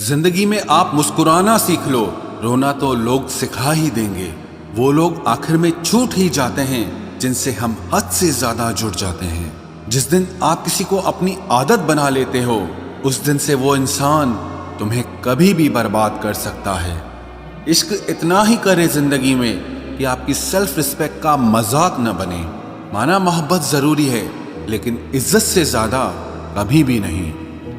जिंदगी में आप मुस्कुराना सीख लो, रोना तो लोग सिखा ही देंगे। वो लोग आखिर में छूट ही जाते हैं जिनसे हम हद से ज्यादा जुड़ जाते हैं। जिस दिन आप किसी को अपनी आदत बना लेते हो, उस दिन से वो इंसान तुम्हें कभी भी बर्बाद कर सकता है। इश्क इतना ही करे जिंदगी में कि आपकी सेल्फ रिस्पेक्ट का मजाक न बने। माना मोहब्बत जरूरी है, लेकिन इज्जत से ज्यादा कभी भी नहीं।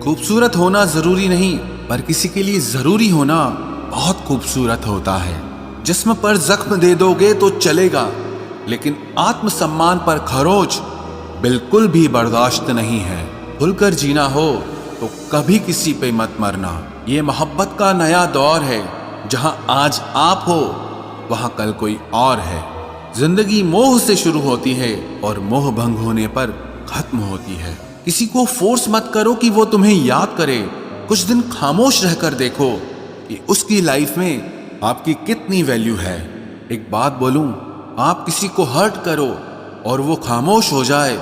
खूबसूरत होना जरूरी नहीं, पर किसी के लिए जरूरी होना बहुत खूबसूरत होता है। जिस्म पर जख्म दे दोगे तो चलेगा, लेकिन आत्मसम्मान पर खरोच बिल्कुल भी बर्दाश्त नहीं है। खुलकर जीना हो तो कभी किसी पे मत मरना। ये मोहब्बत का नया दौर है, जहां आज आप हो वहां कल कोई और है। जिंदगी मोह से शुरू होती है और मोह भंग होने पर खत्म होती है। किसी को फोर्स मत करो कि वो तुम्हें याद करे। कुछ दिन खामोश रहकर देखो कि उसकी लाइफ में आपकी कितनी वैल्यू है। एक बात बोलूं, आप किसी को हर्ट करो और वो खामोश हो जाए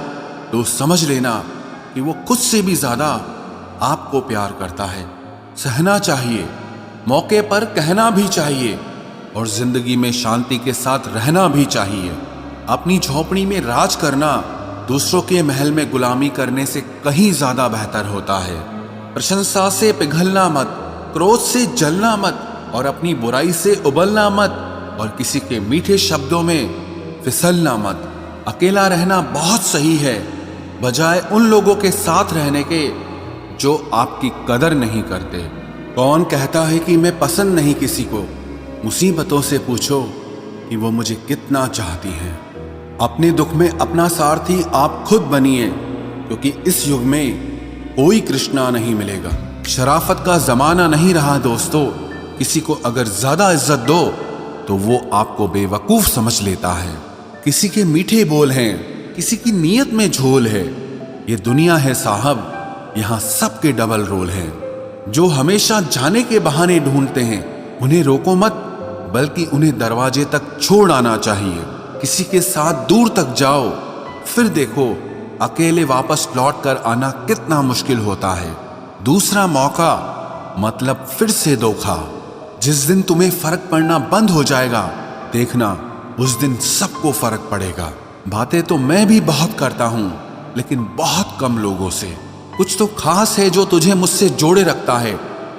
तो समझ लेना कि वो खुद से भी ज्यादा आपको प्यार करता है। सहना चाहिए, मौके पर कहना भी चाहिए, और जिंदगी में शांति के साथ रहना भी चाहिए। अपनी झोपड़ी में राज करना दूसरों के महल में गुलामी करने से कहीं ज्यादा बेहतर होता है। प्रशंसा से पिघलना मत, क्रोध से जलना मत, और अपनी बुराई से उबलना मत, और किसी के मीठे शब्दों में फिसलना मत। अकेला रहना बहुत सही है, बजाय उन लोगों के साथ रहने के जो आपकी कदर नहीं करते। कौन कहता है कि मैं पसंद नहीं किसी को? मुसीबतों से पूछो कि वो मुझे कितना चाहती हैं। अपने दुख में अपना सारथी आप खुद बनिए, क्योंकि इस युग में कोई कृष्णा नहीं मिलेगा। शराफत का जमाना नहीं रहा दोस्तों। किसी को अगर ज्यादा इज्जत दो तो वो आपको बेवकूफ समझ लेता है। किसी के मीठे बोल हैं, किसी की नीयत में झोल है। ये दुनिया है साहब, यहाँ सबके डबल रोल हैं। जो हमेशा जाने के बहाने ढूंढते हैं, उन्हें रोको मत, बल्कि उन्हें दरवाजे तक छोड़ आना चाहिए। किसी के साथ दूर तक जाओ, फिर देखो अकेले वापस लौट कर आना कितना मुश्किल होता है। दूसरा मौका मतलब फिर से धोखा। जिस दिन तुम्हें फर्क पड़ना बंद हो जाएगा, देखना उस दिन सबको फर्क पड़ेगा। बातें तो मैं भी बहुत करता हूं, लेकिन बहुत कम लोगों से। कुछ तो खास है जो तुझे मुझसे जोड़े रखता है,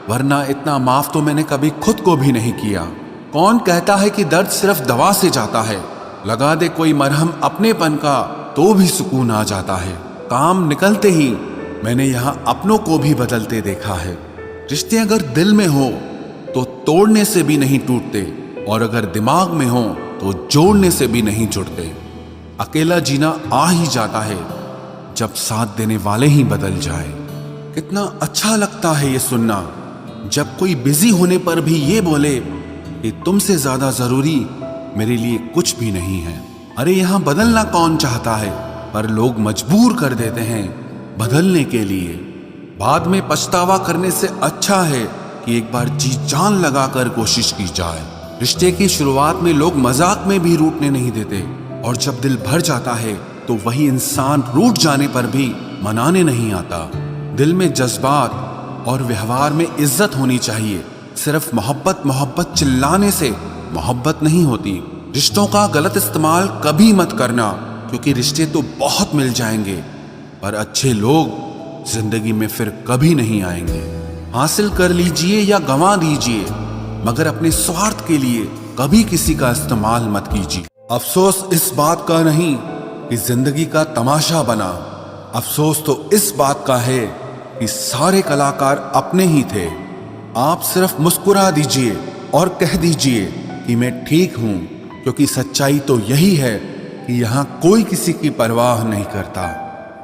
वरना इतना माफ तो मैंने कभी खुद को भी नहीं किया। कौन कहता है कि दर्द सिर्फ दवा से जाता है? लगा दे कोई मरहम अपनेपन का तो भी सुकून आ जाता है। काम निकलते ही मैंने यहाँ अपनों को भी बदलते देखा है। रिश्ते अगर दिल में हो तो तोड़ने से भी नहीं टूटते, और अगर दिमाग में हो तो जोड़ने से भी नहीं जुड़ते। अकेला जीना आ ही जाता है जब साथ देने वाले ही बदल जाए। कितना अच्छा लगता है ये सुनना, जब कोई बिजी होने पर भी ये बोले कि तुमसे ज्यादा जरूरी मेरे लिए कुछ भी नहीं है। अरे यहाँ बदलना कौन चाहता है, पर लोग मजबूर कर देते हैं बदलने के लिए। बाद में पछतावा करने से अच्छा है कि एक बार जी जान लगाकर कोशिश की जाए। रिश्ते की शुरुआत में लोग मजाक में भी रूठने नहीं देते, और जब दिल भर जाता है तो वही इंसान रूठ जाने पर भी मनाने नहीं आता। दिल में जज्बात और व्यवहार में इज्जत होनी चाहिए। सिर्फ मोहब्बत मोहब्बत चिल्लाने से मोहब्बत नहीं होती। रिश्तों का गलत इस्तेमाल कभी मत करना, क्योंकि रिश्ते तो बहुत मिल जाएंगे, पर अच्छे लोग जिंदगी में फिर कभी नहीं आएंगे। हासिल कर लीजिए या गंवा दीजिए, मगर अपने स्वार्थ के लिए कभी किसी का इस्तेमाल मत कीजिए। अफसोस इस बात का नहीं कि जिंदगी का तमाशा बना, अफसोस तो इस बात का है कि सारे कलाकार अपने ही थे। आप सिर्फ मुस्कुरा दीजिए और कह दीजिए कि मैं ठीक हूं, क्योंकि सच्चाई तो यही है कि यहाँ कोई किसी की परवाह नहीं करता।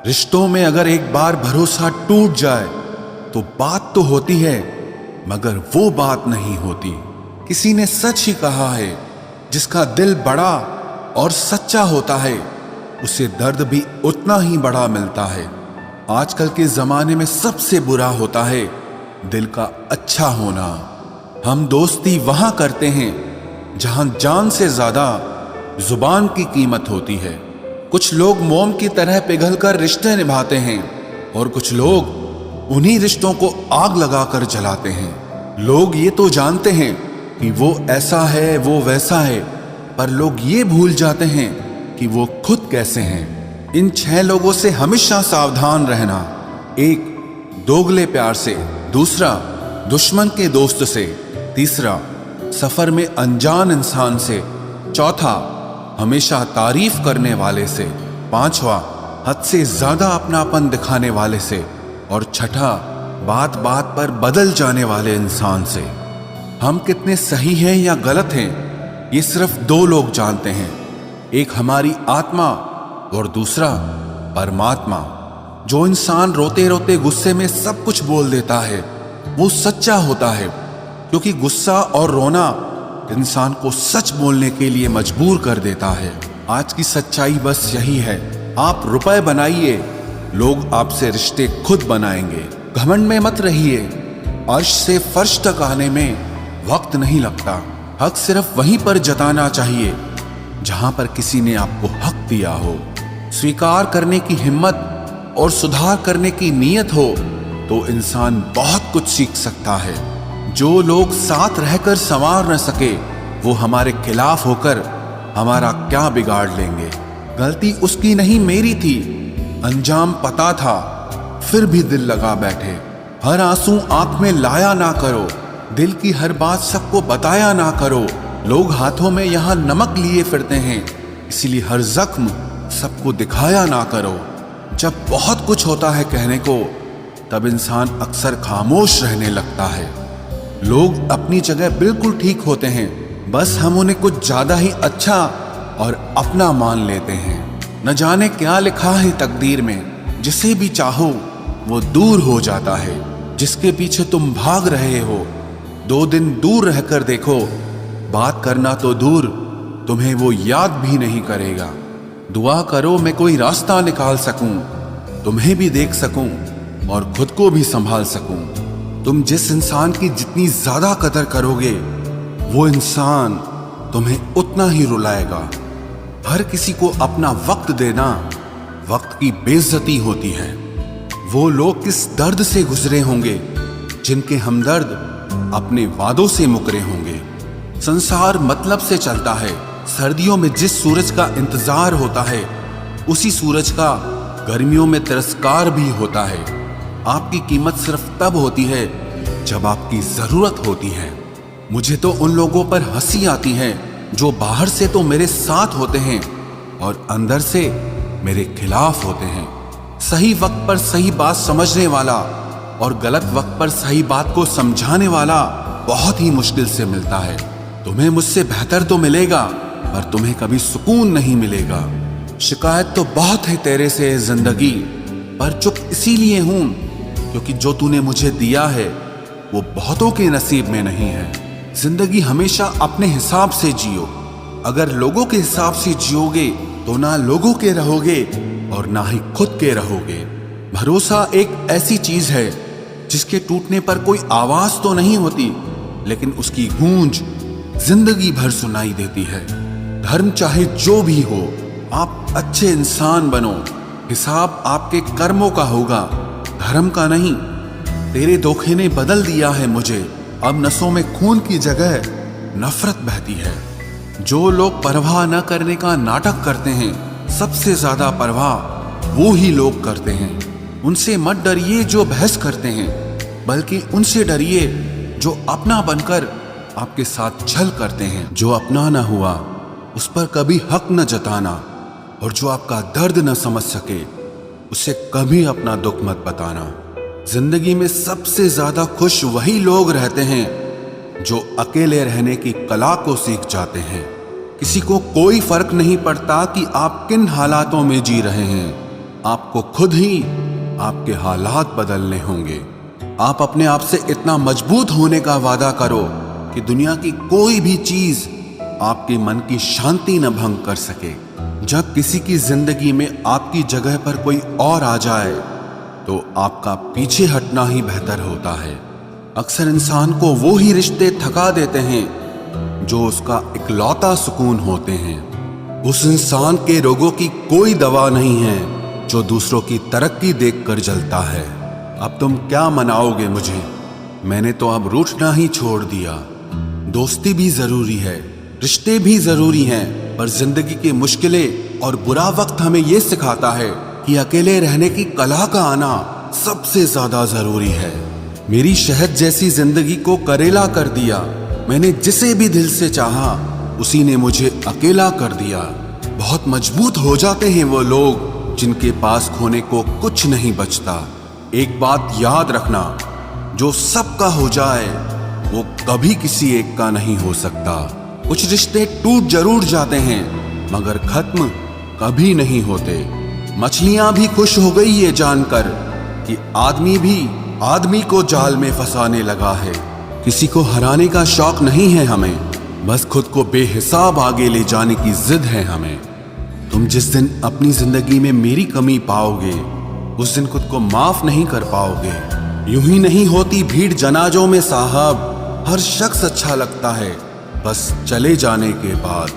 रिश्तों में अगर एक बार भरोसा टूट जाए तो बात तो होती है, मगर वो बात नहीं होती। किसी ने सच ही कहा है, जिसका दिल बड़ा और सच्चा होता है, उसे दर्द भी उतना ही बड़ा मिलता है। आजकल के जमाने में सबसे बुरा होता है दिल का अच्छा होना। हम दोस्ती वहां करते हैं जहां जान से ज्यादा जुबान की कीमत होती है। कुछ लोग मोम की तरह पिघलकर रिश्ते निभाते हैं, और कुछ लोग उन्हीं रिश्तों को आग लगाकर जलाते हैं। लोग ये तो जानते हैं कि वो ऐसा है, वो वैसा है, पर लोग ये भूल जाते हैं कि वो खुद कैसे हैं। इन 6 लोगों से हमेशा सावधान रहना। 1, दोगले प्यार से। दूसरा, दुश्मन के दोस्त से। तीसरा, सफर में अनजान इंसान से। चौथा, हमेशा तारीफ करने वाले से। 5वां, हद से ज्यादा अपनापन दिखाने वाले से। और छठा, बात बात पर बदल जाने वाले इंसान से। हम कितने सही हैं या गलत हैं, ये सिर्फ 2 लोग जानते हैं। एक हमारी आत्मा और दूसरा परमात्मा। जो इंसान रोते रोते गुस्से में सब कुछ बोल देता है वो सच्चा होता है, क्योंकि गुस्सा और रोना इंसान को सच बोलने के लिए मजबूर कर देता है। आज की सच्चाई बस यही है, आप रुपए बनाइए, लोग आपसे रिश्ते खुद बनाएंगे। घमंड में मत रहिए, अर्श से फर्श तक आने में वक्त नहीं लगता। हक सिर्फ वहीं पर जताना चाहिए जहां पर किसी ने आपको हक दिया हो। स्वीकार करने की हिम्मत और सुधार करने की नीयत हो तो इंसान बहुत कुछ सीख सकता है। जो लोग साथ रहकर संवार न सके वो हमारे खिलाफ होकर हमारा क्या बिगाड़ लेंगे। गलती उसकी नहीं, मेरी थी। अंजाम पता था फिर भी दिल लगा बैठे। हर आंसू आंख में लाया ना करो, दिल की हर बात सबको बताया ना करो। लोग हाथों में यहाँ नमक लिए फिरते हैं, इसीलिए हर जख्म सबको दिखाया ना करो। जब बहुत कुछ होता है कहने को, तब इंसान अक्सर खामोश रहने लगता है। लोग अपनी जगह बिल्कुल ठीक होते हैं, बस हम उन्हें कुछ ज्यादा ही अच्छा और अपना मान लेते हैं। न जाने क्या लिखा है तकदीर में, जिसे भी चाहो वो दूर हो जाता है। जिसके पीछे तुम भाग रहे हो, 2 दिन दूर रहकर देखो, बात करना तो दूर, तुम्हें वो याद भी नहीं करेगा। दुआ करो मैं कोई रास्ता निकाल सकूं, तुम्हें भी देख सकूं और खुद को भी संभाल सकूं। तुम जिस इंसान की जितनी ज्यादा कदर करोगे, वो इंसान तुम्हें उतना ही रुलाएगा। हर किसी को अपना वक्त देना वक्त की बेइज्जती होती है। वो लोग किस दर्द से गुजरे होंगे जिनके हमदर्द अपने वादों से मुकरे होंगे। संसार मतलब से चलता है। सर्दियों में जिस सूरज का इंतजार होता है, उसी सूरज का गर्मियों में तिरस्कार भी होता है। आपकी कीमत सिर्फ तब होती है जब आपकी जरूरत होती है। मुझे तो उन लोगों पर हंसी आती है जो बाहर से तो मेरे साथ होते हैं और अंदर से मेरे खिलाफ होते हैं। सही वक्त पर सही बात समझने वाला और गलत वक्त पर सही बात को समझाने वाला बहुत ही मुश्किल से मिलता है। तुम्हें मुझसे बेहतर तो मिलेगा, पर तुम्हें कभी सुकून नहीं मिलेगा। शिकायत तो बहुत है तेरे से जिंदगी, पर चुप इसीलिए हूं क्योंकि जो तूने मुझे दिया है वो बहुतों के नसीब में नहीं है। जिंदगी हमेशा अपने हिसाब से जियो। अगर लोगों के हिसाब से जियोगे तो ना लोगों के रहोगे और ना ही खुद के रहोगे। भरोसा एक ऐसी चीज है जिसके टूटने पर कोई आवाज तो नहीं होती, लेकिन उसकी गूंज जिंदगी भर सुनाई देती है। धर्म चाहे जो भी हो, आप अच्छे इंसान बनो। हिसाब आपके कर्मों का होगा, धर्म का नहीं। तेरे धोखे ने बदल दिया है मुझे, अब नसों में खून की जगह नफरत बहती है। जो लोग परवाह न करने का नाटक करते हैं, सबसे ज्यादा परवाह वो ही लोग करते हैं। उनसे मत डरिए जो बहस करते हैं, बल्कि उनसे डरिए जो अपना बनकर आपके साथ छल करते हैं। जो अपना न हुआ उस पर कभी हक न जताना, और जो आपका दर्द न समझ सके उसे कभी अपना दुख मत बताना। जिंदगी में सबसे ज्यादा खुश वही लोग रहते हैं जो अकेले रहने की कला को सीख जाते हैं। किसी को कोई फर्क नहीं पड़ता कि आप किन हालातों में जी रहे हैं, आपको खुद ही आपके हालात बदलने होंगे। आप अपने आप से इतना मजबूत होने का वादा करो कि दुनिया की कोई भी चीज आपके मन की शांति न भंग कर सके। जब किसी की जिंदगी में आपकी जगह पर कोई और आ जाए तो आपका पीछे हटना ही बेहतर होता है। अक्सर इंसान को वो ही रिश्ते थका देते हैं जो उसका इकलौता सुकून होते हैं। उस इंसान के रोगों की कोई दवा नहीं है जो दूसरों की तरक्की देखकर जलता है। अब तुम क्या मनाओगे मुझे? मैंने तो अब रूठना ही छोड़ दिया। दोस्ती भी जरूरी है, रिश्ते भी जरूरी हैं, पर जिंदगी की मुश्किलें और बुरा वक्त हमें ये सिखाता है कि अकेले रहने की कला का आना सबसे ज्यादा जरूरी है। मेरी शहद जैसी जिंदगी को करेला कर दिया। मैंने जिसे भी दिल से चाहा, उसी ने मुझे अकेला कर दिया। बहुत मजबूत हो जाते हैं वो लोग जिनके पास खोने को कुछ नहीं बचता। एक बात याद रखना, जो सबका हो जाए वो कभी किसी एक का नहीं हो सकता। कुछ रिश्ते टूट जरूर जाते हैं, मगर खत्म कभी नहीं होते। मछलियां भी खुश हो गई ये जानकर कि आदमी भी आदमी को जाल में फंसाने लगा है। किसी को हराने का शौक नहीं है हमें, बस खुद को बेहिसाब आगे ले जाने की जिद है हमें। तुम जिस दिन अपनी जिंदगी में मेरी कमी पाओगे, उस दिन खुद को माफ नहीं कर पाओगे। यूं ही नहीं होती भीड़ जनाजों में साहब, हर शख्स अच्छा लगता है बस चले जाने के बाद।